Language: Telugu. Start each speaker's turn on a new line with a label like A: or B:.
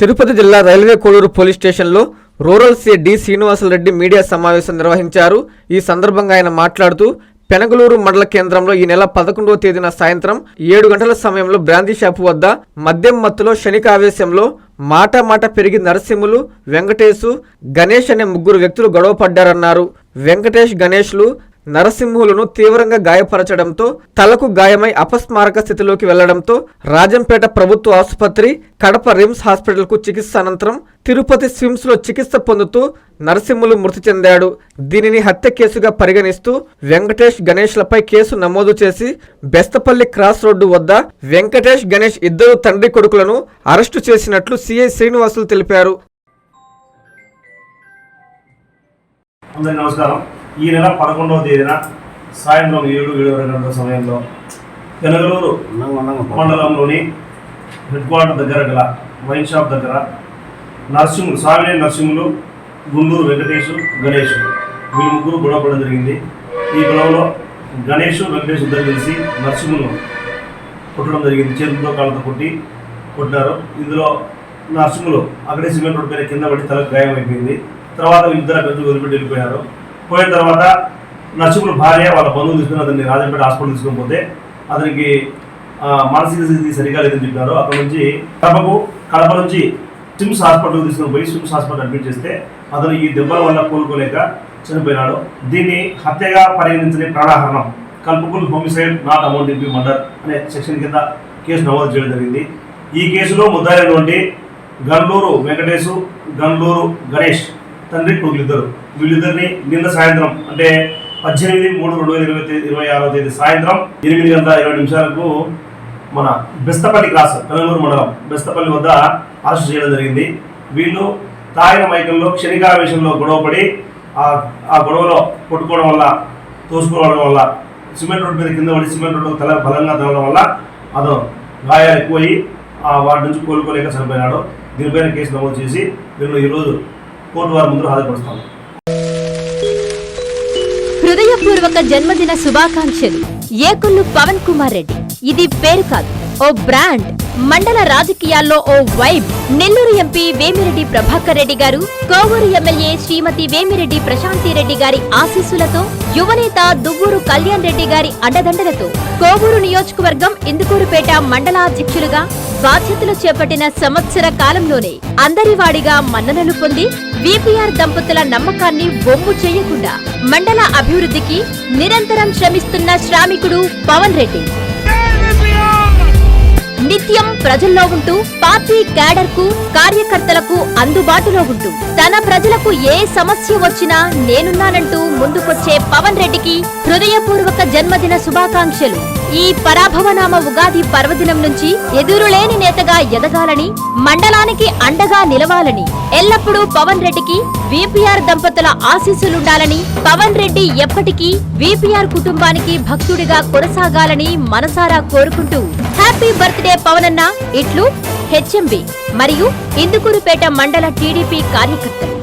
A: తిరుపతి జిల్లా రైల్వే కోడూరు పోలీస్ స్టేషన్లో rural CI D Srinivasulareddy media సమావేశం నిర్వహించారు. ఈ సందర్భంగా ఆయన మాట్లాడుతూ పెనగలూరు మండల కేంద్రంలో ఈ నెల 11వ తేదీన సాయంత్రం 7 గంటల సమయంలో బ్రాందీ షాపు వద్ద మద్యం మత్తులో క్షణికావేశంలో మాట పెరిగి నరసింహులు, వెంకటేశు, గణేష్ అనే 3 వ్యక్తులు గొడవ పడ్డారన్నారు. వెంకటేష్, గణేష్లు నరసింహులను తీవ్రంగా గాయపరచడంతో తలకు గాయమై అపస్మారక స్థితిలోకి వెళ్లడంతో రాజంపేట ప్రభుత్వ ఆసుపత్రి, కడప రిమ్స్ హాస్పిటల్కు చికిత్స అనంతరం తిరుపతి స్విమ్స్ లో చికిత్స పొందుతూ నరసింహులు మృతి చెందాడు. దీనిని హత్య కేసుగా పరిగణిస్తూ వెంకటేష్, గణేష్లపై కేసు నమోదు చేసి బెస్తపల్లి క్రాస్ రోడ్డు వద్ద వెంకటేష్, గణేష్ ఇద్దరు తండ్రి కొడుకులను అరెస్టు చేసినట్లు సిఐ శ్రీనివాసులు తెలిపారు.
B: ఈ నెల 11వ తేదీన సాయంత్రం 7-7:30 గంటల సమయంలో పెనగలూరు మండలంలోని హెడ్ క్వార్టర్ దగ్గర గల వైన్ షాప్ దగ్గర సావినే నరసింహులు, గుండూరు వెంకటేష్, గణేష్ వీళ్ళు 3 గొడవ పడడం జరిగింది. ఈ గొడవలో గణేష్, వెంకటేష్ ఇద్దరు కలిసి నరసింహులు కొట్టడం జరిగింది. చేతులతో కాళ్ళతో కొట్టినారు. ఇందులో నరసింహులు అక్కడే సిమెంట్ రోడ్డు పైన కింద పడి తలకు గాయం అయిపోయింది. తర్వాత వీళ్ళిద్దరు గంటలు వదిలిపెట్టి వెళ్ళిపోయారు. పోయిన తర్వాత నరసింహుల భార్య వాళ్ళ బంధువులు తీసుకుని అతన్ని రాజంపేట హాస్పిటల్ తీసుకుని పోతే అతనికి మానసిక స్థితి సరిగా లేదని చెప్పారు. అక్కడ నుంచి కడప నుంచి స్విమ్స్ హాస్పిటల్ తీసుకుని పోయి స్విమ్స్ హాస్పిటల్ అడ్మిట్ చేస్తే అతను ఈ దెబ్బల వల్ల కోలుకోలేక చనిపోయినాడు. దీన్ని హత్యగా పరిగణించని ప్రాణాహరణం, culpable homicide not amount murder అనే సెక్షన్ కింద కేసు నమోదు చేయడం జరిగింది. ఈ కేసులో ముద్దాయినటువంటి గండ్లూరు వెంకటేశు, గండ్లూరు గణేష్ తండ్రి కొడుకులిద్దరు. వీళ్ళిద్దరిని నిన్న సాయంత్రం అంటే 18/3/2026 తేదీ సాయంత్రం 8:20 మన బెస్తపల్లి క్రాస్ పెనగలూరు మండలం బెస్తపల్లి వద్ద అరెస్ట్ చేయడం జరిగింది. వీళ్ళు తాగిన మైకంలో క్షణికావేశంలో గొడవపడి ఆ గొడవలో కొట్టుకోవడం వల్ల, తోసుకోవడం వల్ల సిమెంట్ రోడ్డు మీద కింద పడి సిమెంట్ రోడ్డు బలంగా తగలడం వల్ల అతను గాయాలు ఎక్కువయ్యి వాటి నుంచి కోలుకోలేక చనిపోయినాడు. దీనిపైన కేసు నమోదు చేసి వీళ్ళు ఈరోజు కోర్టు వారి ముందు హాజరుపరుస్తాము.
C: హృదయపూర్వక జన్మదిన శుభాకాంక్షలు. ఏకొల్లు పవన్ కుమార్ రెడ్డి. ఇది పేరు కాదు, ఓ బ్రాండ్. మండల రాజకీయాల్లో ఓ వైబ్. నెల్లూరు ఎంపీ వేమిరెడ్డి ప్రభాకర్ రెడ్డి గారు, కోవూరు ఎమ్మెల్యే శ్రీమతి వేమిరెడ్డి ప్రశాంతి రెడ్డి గారి ఆశీస్సులతో, యువనేత దువ్వూరు కళ్యాణ్ రెడ్డి గారి అండదండలతో కోవూరు నియోజకవర్గం ఇందుకూరుపేట మండలాధ్యక్షులుగా బాధ్యతలు చేపట్టిన సంవత్సర కాలంలోనే అందరివాడిగా మన్ననలు పొంది విపిఆర్ దంపతుల నమ్మకాన్ని బొమ్ము చేయకుండా మండల అభివృద్ధికి నిరంతరం శ్రమిస్తున్న శ్రామికుడు పవన్ రెడ్డి. నిత్యం ప్రజల్లో ఉంటూ పార్టీ క్యాడర్ కు, కార్యకర్తలకు అందుబాటులో ఉంటూ తన ప్రజలకు ఏ సమస్య వచ్చినా నేనున్నానంటూ ముందుకొచ్చే పవన్ రెడ్డికి హృదయపూర్వక జన్మదిన శుభాకాంక్షలు. ఈ పరాభవనామ ఉగాది పర్వదినం నుంచి ఎదురులేని నేతగా ఎదగాలని, మండలానికి అండగా నిలవాలని, ఎల్లప్పుడూ పవన్ రెడ్డికి విపిఆర్ దంపతుల ఆశీస్సులుండాలని, పవన్ రెడ్డి ఎప్పటికీ విపిఆర్ కుటుంబానికి భక్తుడిగా కొనసాగాలని మనసారా కోరుకుంటూ హ్యాపీ బర్త్డే పవనన్న. ఇట్లు హెచ్ఎంబి మరియు ఇందుకూరుపేట మండల టీడీపీ కార్యకర్తలు.